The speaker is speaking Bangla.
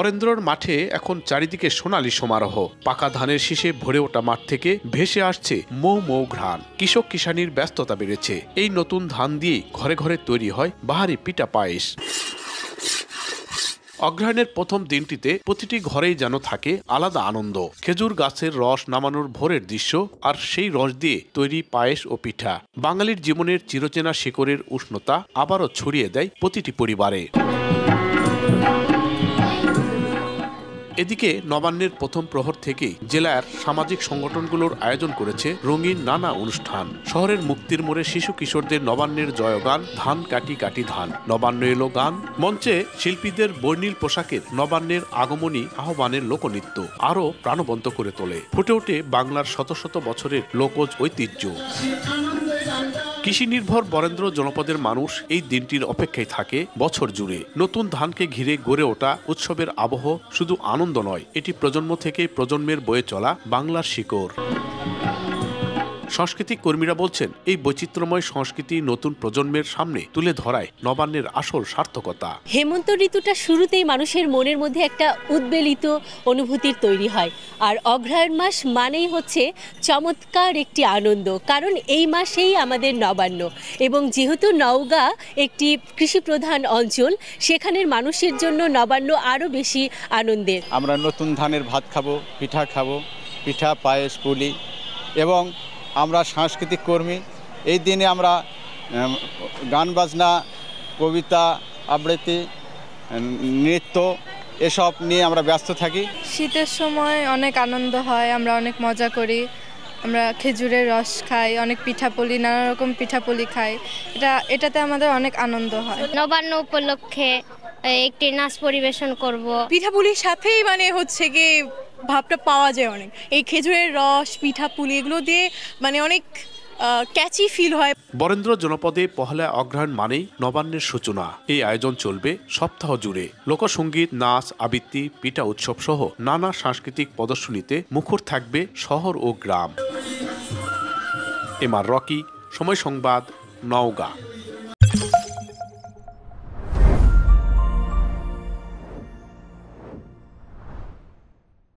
বরেন্দ্রর মাঠে এখন চারিদিকে সোনালী সমারোহ। পাকা ধানের শীষে ভরে ওঠা মাঠ থেকে ভেসে আসছে মৌ মৌ ঘ্রাণ। কৃষক কিষানির ব্যস্ততা বেড়েছে। এই নতুন ধান দিয়ে ঘরে ঘরে তৈরি হয় বাহারি পিঠা পায়েস। অগ্রহায়ণের প্রথম দিনটিতে প্রতিটি ঘরেই যেন থাকে আলাদা আনন্দ। খেজুর গাছের রস নামানোর ভোরের দৃশ্য, আর সেই রস দিয়ে তৈরি পায়েস ও পিঠা বাঙালির জীবনের চিরচেনা শিকড়ের উষ্ণতা আবারও ছড়িয়ে দেয় প্রতিটি পরিবারে। এদিকে নবান্নের প্রথম প্রহর থেকেই জেলার সামাজিক সংগঠনগুলোর আয়োজন করেছে রঙিন নানা অনুষ্ঠান। শহরের মুক্তির মোড়ে শিশু কিশোরদের নবান্নের জয়গান, ধান কাটি কাটি ধান, নবান্ন এলো গান। মঞ্চে শিল্পীদের বর্ণিল পোশাকের নবান্নের আগমনী আহ্বানের লোকনৃত্য আরও প্রাণবন্ত করে তোলে। ফুটে ওঠে বাংলার শত শত বছরের লোকজ ঐতিহ্য। কৃষি নির্ভর বরেন্দ্র জনপদের মানুষ এই দিনটির অপেক্ষায় থাকে বছর জুড়ে। নতুন ধানকে ঘিরে গড়ে ওঠা উৎসবের আবহ শুধু আনন্দ নয়, এটি প্রজন্ম থেকে প্রজন্মের বয়ে চলা বাংলার শিকড়। সাংস্কৃতিক কর্মীরা বলছেন, এই বৈচিত্র্যময় সংস্কৃতি নতুন প্রজন্মের সামনে তুলে ধরায় নবান্নের আসল সার্থকতা। হেমন্ত ঋতুটা শুরুতেই মানুষের মনের মধ্যে একটা উদ্বেলিত অনুভূতির তৈরি হয়। আর অগ্রহায়ণ মাস মানেই হচ্ছে চমৎকার একটি আনন্দ, কারণ এই মাসেই আমাদের নবান্ন। এবং যেহেতু নওগাঁ একটি কৃষিপ্রধান অঞ্চল, সেখানের মানুষের জন্য নবান্ন আরও বেশি আনন্দের। আমরা নতুন ধানের ভাত খাবো, পিঠা খাবো, পিঠা পায়েস পুলি, এবং আমরা সাংস্কৃতিক কর্মী। এই দিনে আমরা গান বাজনা, কবিতা আবৃত্তি, নৃত্য এসব নিয়ে আমরা ব্যস্ত থাকি। শীতের সময় অনেক আনন্দ হয়, আমরা অনেক মজা করি। আমরা খেজুরের রস খাই, অনেক পিঠাপুলি, নানা রকম পিঠাপুলি খাই। এটাতে আমাদের অনেক আনন্দ হয়। নবান্ন উপলক্ষে একটি নাচ পরিবেশন করব। পিঠাপুলির সাথেই মানে হচ্ছে কি ভাবটা পাওয়া যায় অনেক। এই খেজুরের রস, পিঠাপুলি এগুলো দিয়ে মানে অনেক ক্যাচি ফিল হয়। বরেন্দ্র জনপদে পহেলা অগ্রহায়ণ মানেই নবান্নের সূচনা। এই আয়োজন চলবে সপ্তাহ জুড়ে। লোকসঙ্গীত, নাচ, আবৃত্তি, পিঠা উৎসব সহ নানা সাংস্কৃতিক প্রদর্শনীতে মুখর থাকবে শহর ও গ্রাম। এমআর রকি, সময় সংবাদ, নওগাঁ।